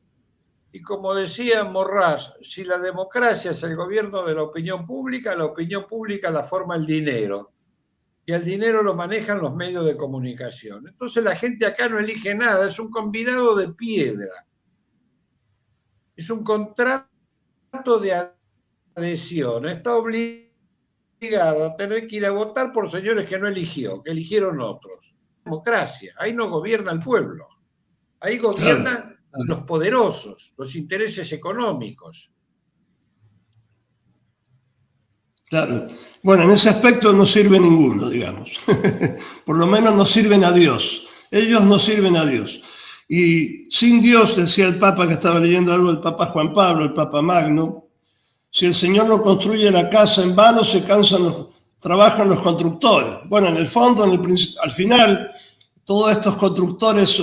Y como decía Morraz, si la democracia es el gobierno de la opinión pública la forma el dinero. Y el dinero lo manejan los medios de comunicación. Entonces la gente acá no elige nada, es un combinado de piedra. Es un contrato de adhesión. Está obligado a tener que ir a votar por señores que no eligió, que eligieron otros. Democracia, ahí no gobierna el pueblo. Ahí gobiernan los poderosos, los intereses económicos. Claro. Bueno, en ese aspecto no sirve ninguno, digamos. Por lo menos no sirven a Dios. Ellos no sirven a Dios. Y sin Dios, decía el Papa, que estaba leyendo algo del Papa Juan Pablo, el Papa Magno, Si el Señor no construye la casa, en vano se trabajan los constructores. Bueno, en el fondo, al final, todos estos constructores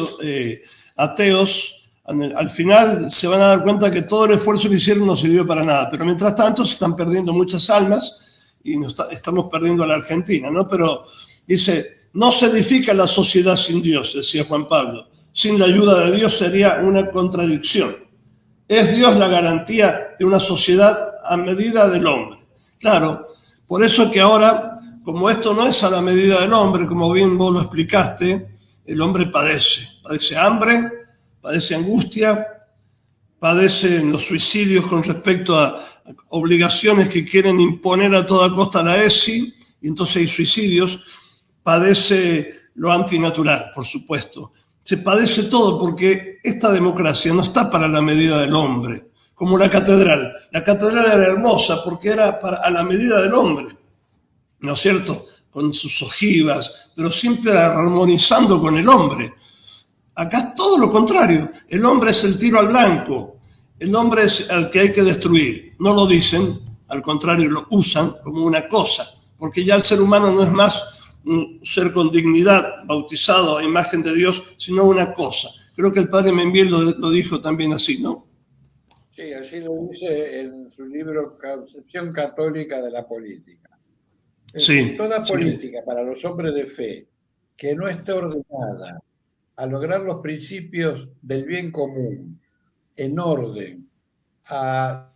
ateos, al final se van a dar cuenta que todo el esfuerzo que hicieron no sirvió para nada. Pero mientras tanto se están perdiendo muchas almas y estamos perdiendo a la Argentina, ¿no? Pero dice, no se edifica la sociedad sin Dios, decía Juan Pablo. Sin la ayuda de Dios sería una contradicción. Es Dios la garantía de una sociedad a medida del hombre. Claro, por eso que ahora, como esto no es a la medida del hombre, como bien vos lo explicaste, el hombre padece hambre, padece angustia, padecen los suicidios con respecto a obligaciones que quieren imponer a toda costa la ESI, y entonces hay suicidios, padece lo antinatural, por supuesto. Se padece todo porque esta democracia no está para la medida del hombre, como la catedral. La catedral era hermosa porque era a la medida del hombre, ¿no es cierto? Con sus ojivas, pero siempre armonizando con el hombre. Acá es todo lo contrario. El hombre es el tiro al blanco. El hombre es el que hay que destruir. No lo dicen, al contrario, lo usan como una cosa, porque ya el ser humano no es más un ser con dignidad, bautizado a imagen de Dios, sino una cosa. Creo que el padre Membiel lo dijo también así, ¿no? Sí, así lo dice en su libro Concepción Católica de la Política. Sí, toda sí. política para los hombres de fe que no esté ordenada a lograr los principios del bien común en orden a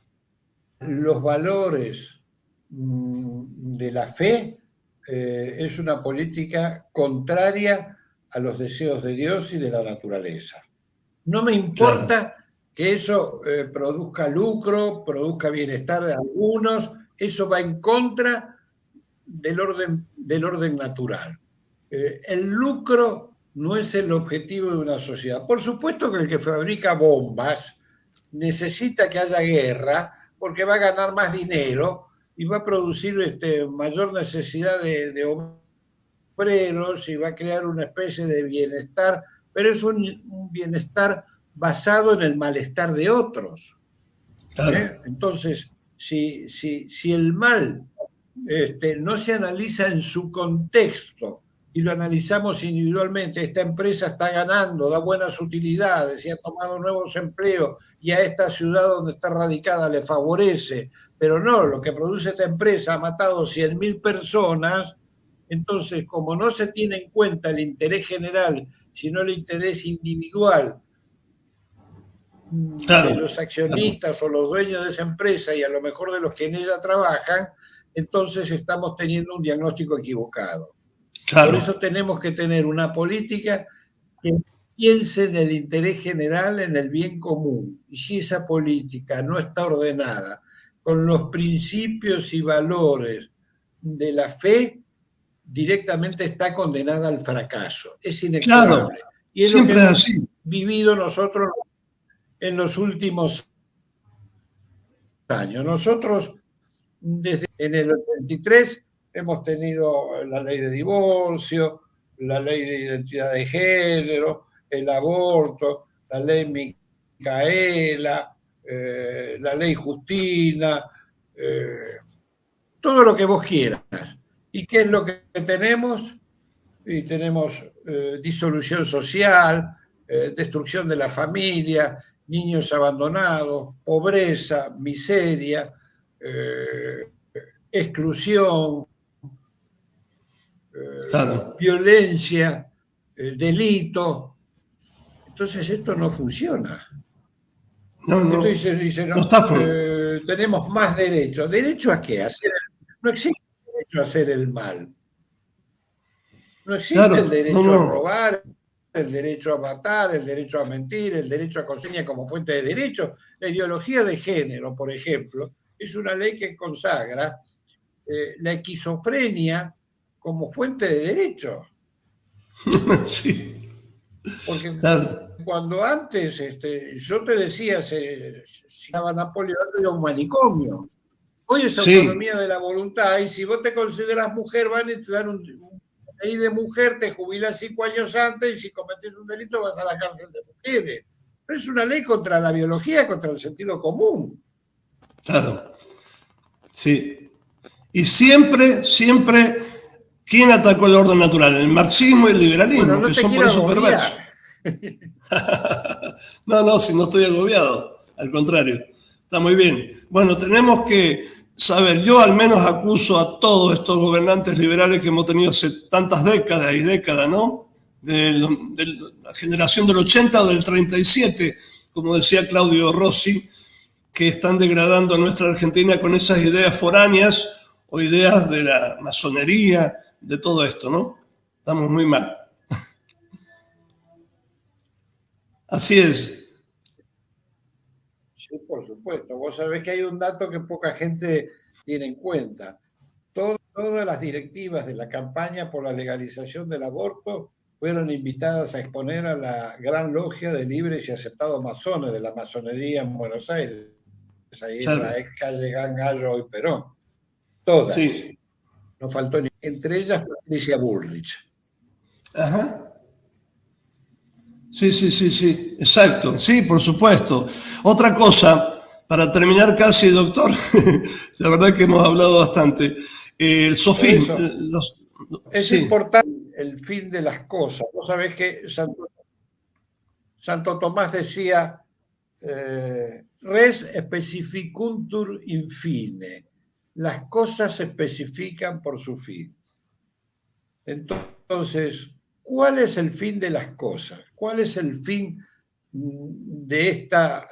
los valores de la fe, es una política contraria a los deseos de Dios y de la naturaleza. No me importa que eso produzca lucro, produzca bienestar de algunos, eso va en contra del orden natural. El lucro no es el objetivo de una sociedad. Por supuesto que el que fabrica bombas necesita que haya guerra porque va a ganar más dinero y va a producir mayor necesidad de obreros y va a crear una especie de bienestar, pero es un bienestar basado en el malestar de otros. Claro. Entonces, si el mal no se analiza en su contexto y lo analizamos individualmente, esta empresa está ganando, da buenas utilidades y ha tomado nuevos empleos y a esta ciudad donde está radicada le favorece, pero no, lo que produce esta empresa ha matado 100.000 personas, entonces como no se tiene en cuenta el interés general, sino el interés individual de los accionistas o los dueños de esa empresa y a lo mejor de los que en ella trabajan, entonces estamos teniendo un diagnóstico equivocado. Por eso tenemos que tener una política que piense en el interés general, en el bien común. Y si esa política no está ordenada con los principios y valores de la fe, directamente está condenada al fracaso. Es inexorable. Y es siempre lo que hemos así. vivido nosotros en los últimos años. Nosotros, desde en el 83, hemos tenido la ley de divorcio, la ley de identidad de género, el aborto, la ley Micaela, la ley Justina, todo lo que vos quieras. ¿Y qué es lo que tenemos? Y tenemos disolución social, destrucción de la familia, niños abandonados, pobreza, miseria, exclusión, violencia, delito. Entonces esto no funciona. Entonces dicen, tenemos más derechos. ¿Derecho a qué? No existe el derecho a hacer el mal. No existe el derecho a robar, el derecho a matar, el derecho a mentir, el derecho a consigna como fuente de derecho. La ideología de género, por ejemplo, es una ley que consagra la esquizofrenia como fuente de derecho. Sí. Porque cuando antes yo te decía, se llamaba Napoleón era un manicomio. Hoy es autonomía de la voluntad y si vos te consideras mujer van a te dar una ley de mujer, te jubilas 5 años antes y si cometes un delito vas a la cárcel de mujeres. Pero es una ley contra la biología, contra el sentido común. Claro. Sí. Y siempre, ¿quién atacó el orden natural? El marxismo y el liberalismo, Bueno, no que te son por quiero eso agobiar. perversos. No, si no estoy agobiado, al contrario, está muy bien. Bueno, tenemos que saber, yo al menos acuso a todos estos gobernantes liberales que hemos tenido hace tantas décadas y décadas, ¿no? De la generación del 80 o del 37, como decía Claudio Rossi, que están degradando a nuestra Argentina con esas ideas foráneas o ideas de la masonería, de todo esto, ¿no? Estamos muy mal. Así es. Sí, por supuesto. Vos sabés que hay un dato que poca gente tiene en cuenta. Todas las directivas de la campaña por la legalización del aborto fueron invitadas a exponer a la Gran Logia de Libres y Aceptados Masones de la masonería en Buenos Aires. Ahí en la ex calle Gangallo y Perón. Todas. Sí. No faltó ni. Entre ellas Patricia Bullrich. Ajá. Sí, exacto, sí, por supuesto. Otra cosa, para terminar casi, doctor, la verdad que hemos hablado bastante. El sofisma. Es importante el fin de las cosas. Vos sabés que Santo Tomás decía, res specificuntur infine. Las cosas se especifican por su fin. Entonces, ¿cuál es el fin de las cosas? ¿Cuál es el fin de esta,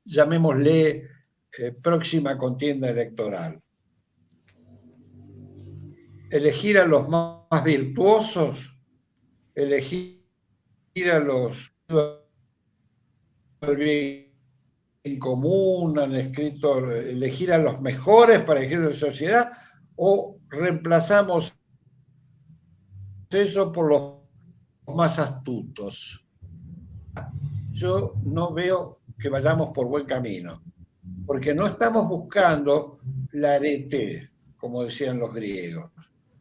llamémosle, próxima contienda electoral? Elegir a los más virtuosos, elegir a los del bien común, han escrito elegir a los mejores para elegir la sociedad, o reemplazamos eso por los más astutos. Yo no veo que vayamos por buen camino, porque no estamos buscando la arete, como decían los griegos,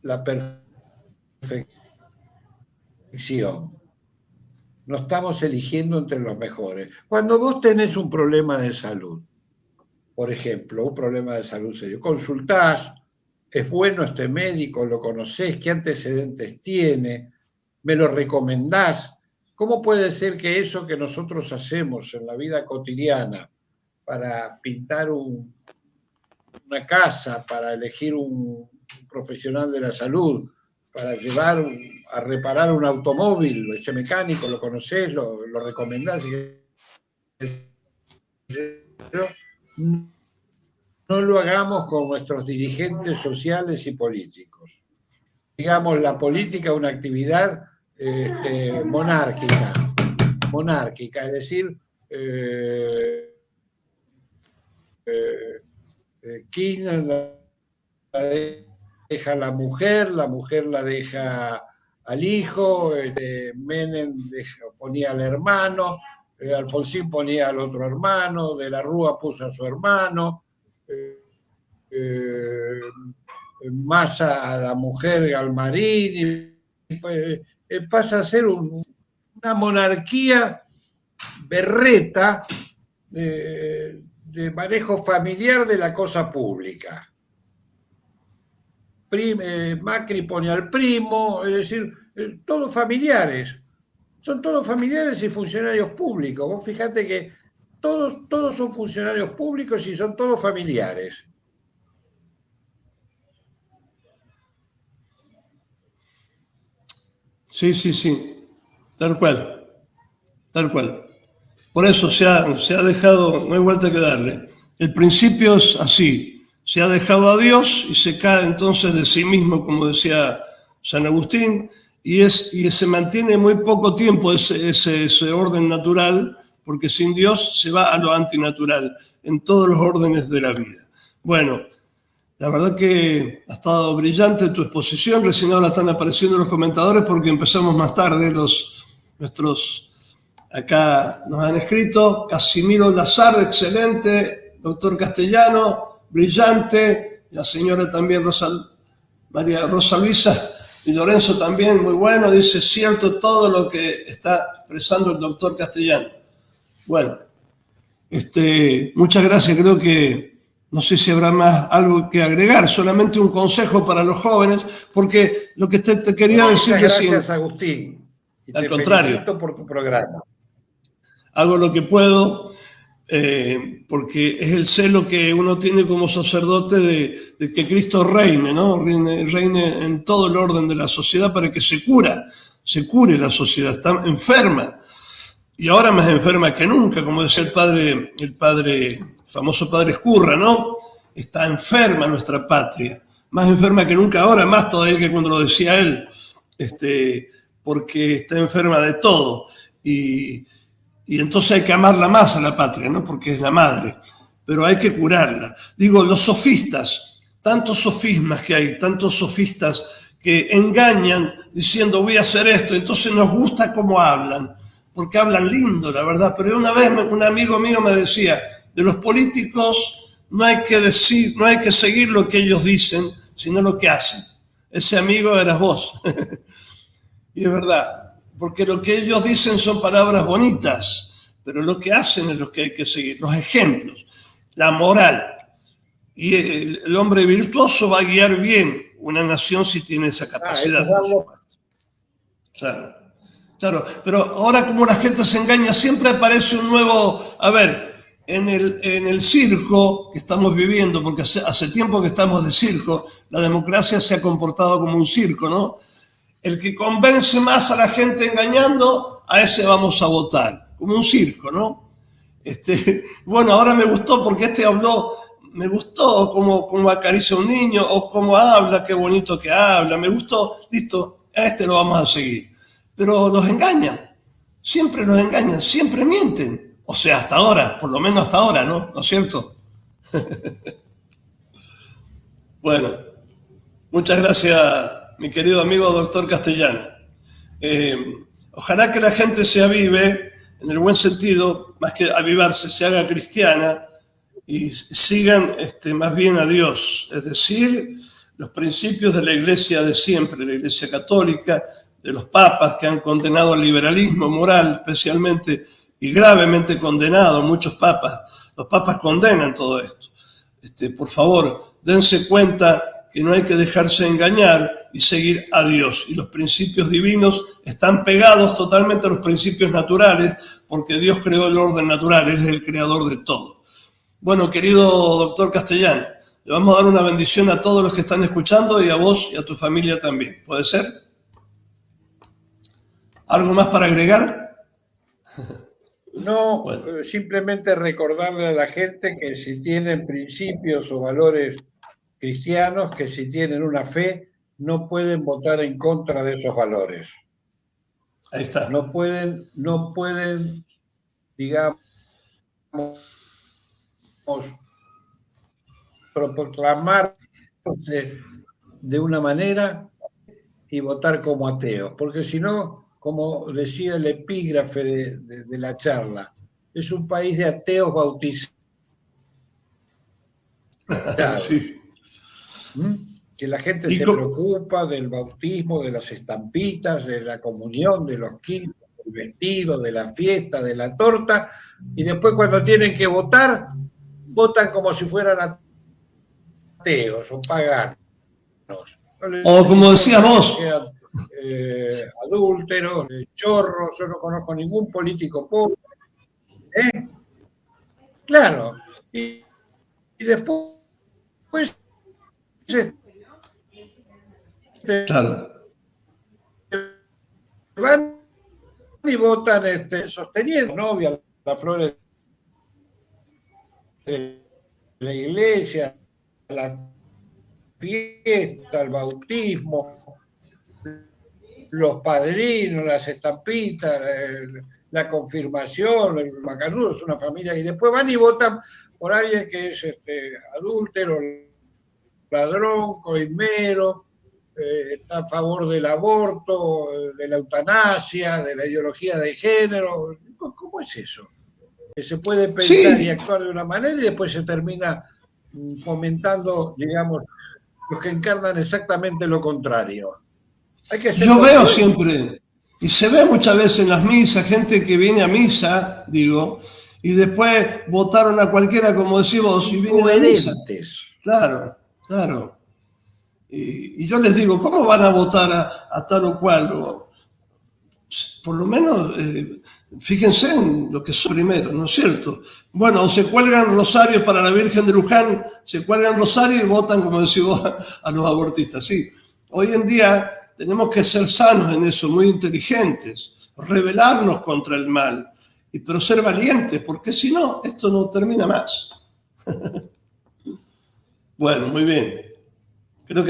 la perfección. No estamos eligiendo entre los mejores. Cuando vos tenés un problema de salud, por ejemplo, un problema de salud serio, consultás, es bueno este médico, lo conocés, qué antecedentes tiene, me lo recomendás. ¿Cómo puede ser que eso que nosotros hacemos en la vida cotidiana para pintar una casa, para elegir un profesional de la salud, para llevar a reparar un automóvil, ese mecánico, lo conocés, lo recomendás? No lo hagamos con nuestros dirigentes sociales y políticos. Digamos, la política es una actividad monárquica, es decir, Kirchner la deja a la mujer la deja al hijo, Menem ponía al hermano, Alfonsín ponía al otro hermano, De la Rúa puso a su hermano, Massa a la mujer Galmarini, pues, pasa a ser una monarquía berreta de manejo familiar de la cosa pública. Macri pone al primo, es decir, todos familiares. Son todos familiares y funcionarios públicos. Vos fijate que todos son funcionarios públicos y son todos familiares. Sí, tal cual. Por eso se ha dejado, no hay vuelta que darle. El principio es así, se ha dejado a Dios y se cae entonces de sí mismo, como decía San Agustín, y se mantiene muy poco tiempo ese orden natural, porque sin Dios se va a lo antinatural, en todos los órdenes de la vida. Bueno, la verdad que ha estado brillante tu exposición, recién ahora están apareciendo los comentadores porque empezamos más tarde, nuestros acá nos han escrito, Casimiro Lazar, excelente, doctor Castellano, brillante, la señora también María Rosa Luisa y Lorenzo también, muy bueno, dice cierto todo lo que está expresando el doctor Castellano. Bueno, muchas gracias, creo que No sé si habrá más algo que agregar, solamente un consejo para los jóvenes, porque lo que te quería decir recién... Gracias, Agustín. Y al te contrario, felicito por tu programa. hago lo que puedo, porque es el celo que uno tiene como sacerdote de que Cristo reine, ¿no? Reine en todo el orden de la sociedad para que se cure la sociedad, está enferma. Y ahora más enferma que nunca, como decía el famoso padre Escurra, ¿no? Está enferma nuestra patria, más enferma que nunca ahora, más todavía que cuando lo decía él, porque está enferma de todo. Y entonces hay que amarla más a la patria, ¿no? Porque es la madre, pero hay que curarla. Digo, los sofistas, tantos sofismas que hay, tantos sofistas que engañan diciendo voy a hacer esto, entonces nos gusta cómo hablan, porque hablan lindo, la verdad. Pero una vez un amigo mío me decía, de los políticos no hay que seguir lo que ellos dicen, sino lo que hacen. Ese amigo eras vos. Y es verdad, porque lo que ellos dicen son palabras bonitas, pero lo que hacen es lo que hay que seguir, los ejemplos, la moral. Y el hombre virtuoso va a guiar bien una nación si tiene esa capacidad. Claro, pero ahora como la gente se engaña, siempre aparece un nuevo... A ver, en el circo que estamos viviendo, porque hace tiempo que estamos de circo, la democracia se ha comportado como un circo, ¿no? El que convence más a la gente engañando, a ese vamos a votar, como un circo, ¿no? Bueno, ahora me gustó porque habló, me gustó cómo acaricia a un niño o cómo habla, qué bonito que habla, me gustó, listo, a lo vamos a seguir. Pero los engañan, siempre mienten. O sea, hasta ahora, por lo menos hasta ahora, ¿no? ¿No es cierto? Bueno, muchas gracias, mi querido amigo doctor Castellano. Ojalá que la gente se avive, en el buen sentido, más que avivarse, se haga cristiana y sigan más bien a Dios, es decir, los principios de la Iglesia de siempre, la Iglesia católica, de los papas que han condenado al liberalismo moral, especialmente y gravemente condenado, muchos papas. Los papas condenan todo esto. Por favor, dense cuenta que no hay que dejarse engañar y seguir a Dios. Y los principios divinos están pegados totalmente a los principios naturales, porque Dios creó el orden natural, Él es el creador de todo. Bueno, querido doctor Castellano, le vamos a dar una bendición a todos los que están escuchando y a vos y a tu familia también. ¿Puede ser? ¿Algo más para agregar? No, bueno. Simplemente recordarle a la gente que si tienen principios o valores cristianos, que si tienen una fe, no pueden votar en contra de esos valores. Ahí está. No pueden, digamos, proclamarse de una manera y votar como ateos, porque si no, como decía el epígrafe de la charla, es un país de ateos bautizados. Sí. Que la gente se preocupa del bautismo, de las estampitas, de la comunión, de los quintos, del vestido, de la fiesta, de la torta, y después cuando tienen que votar, votan como si fueran ateos o paganos. O como decías vos. Adúlteros, chorros, yo no conozco ningún político pobre. Claro. Y después claro. Van y votan sosteniendo novia, las flores de la iglesia, la fiesta, el bautismo, los padrinos, las estampitas, la confirmación, el macanudo, es una familia, y después van y votan por alguien que es adúltero, ladrón, coimero, está a favor del aborto, de la eutanasia, de la ideología de género. ¿Cómo es eso? Que se puede pensar y actuar de una manera y después se termina fomentando, digamos, los que encarnan exactamente lo contrario. Yo veo siempre, y se ve muchas veces en las misas, gente que viene a misa, digo, Y después votaron a cualquiera, como decís vos, y vienen a misa. Claro, claro. Y yo les digo, ¿cómo van a votar a tal o cual? Por lo menos, fíjense en lo que son primero, ¿no es cierto? Bueno, se cuelgan rosarios para la Virgen de Luján, se cuelgan rosarios y votan, como decís vos, a los abortistas. Sí, hoy en día tenemos que ser sanos en eso, muy inteligentes, rebelarnos contra el mal, pero ser valientes, porque si no, esto no termina más. Bueno, muy bien. Creo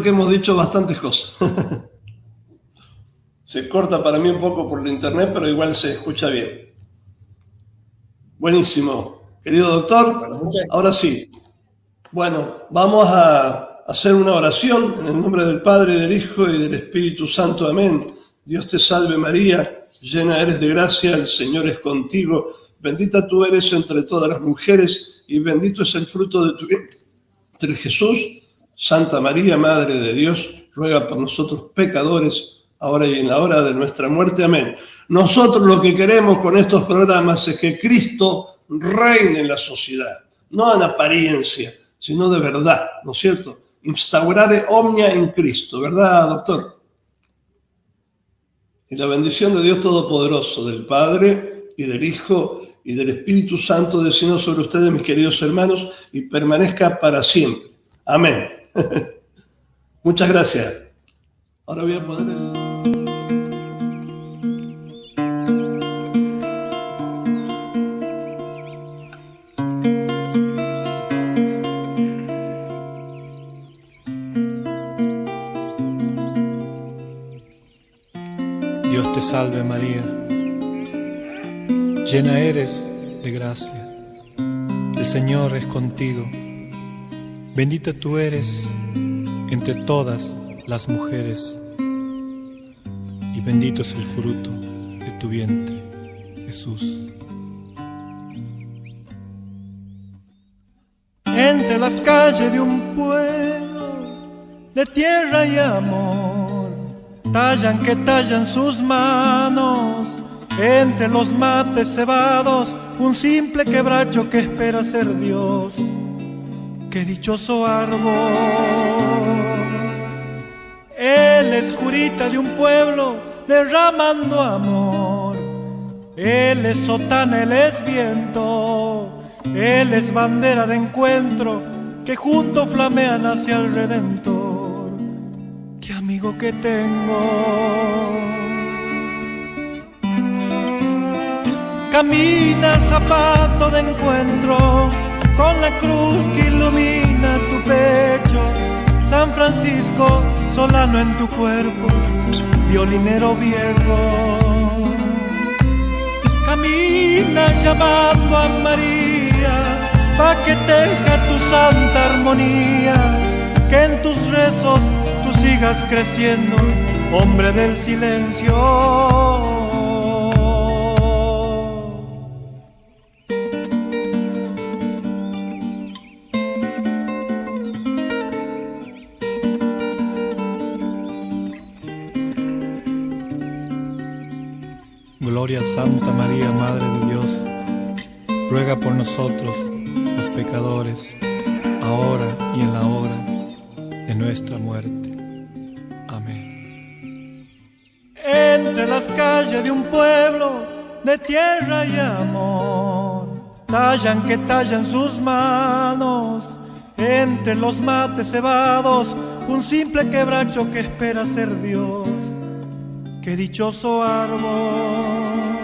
que hemos dicho bastantes cosas. Se corta para mí un poco por el internet, pero igual se escucha bien. Buenísimo. Querido doctor, ahora sí. Bueno, vamos a hacer una oración en el nombre del Padre, del Hijo y del Espíritu Santo. Amén. Dios te salve María, llena eres de gracia, el Señor es contigo. Bendita tú eres entre todas las mujeres y bendito es el fruto de tu vientre, Jesús. Santa María, Madre de Dios, ruega por nosotros pecadores, ahora y en la hora de nuestra muerte. Amén. Nosotros lo que queremos con estos programas es que Cristo reine en la sociedad, no en apariencia, sino de verdad, ¿no es cierto? Instaurare omnia in Cristo, ¿verdad, doctor? Y la bendición de Dios Todopoderoso, del Padre y del Hijo y del Espíritu Santo, descienda sobre ustedes, mis queridos hermanos, y permanezca para siempre. Amén. Muchas gracias. Ahora voy a poner Dios te salve María, llena eres de gracia, el Señor es contigo, bendita tú eres entre todas las mujeres, y bendito es el fruto de tu vientre, Jesús. Entre las calles de un pueblo de tierra y amor, tallan que tallan sus manos, entre los mates cebados, un simple quebracho que espera ser Dios. ¡Qué dichoso árbol! Él es curita de un pueblo derramando amor. Él es sotana, Él es viento. Él es bandera de encuentro que juntos flamean hacia el Redentor. ¡Qué amigo que tengo! Camina zapato de encuentro con la cruz que ilumina tu pecho. San Francisco, solano en tu cuerpo, violinero viejo. Camina llamando a María, pa' que teja tu santa armonía, que en tus rezos tú sigas creciendo, hombre del silencio. Gloria a Santa María, Madre de Dios, ruega por nosotros, los pecadores, ahora y en la hora de nuestra muerte. Amén. Entre las calles de un pueblo de tierra y amor, tallan que tallan sus manos, entre los mates cebados, un simple quebracho que espera ser Dios. ¡Qué dichoso árbol!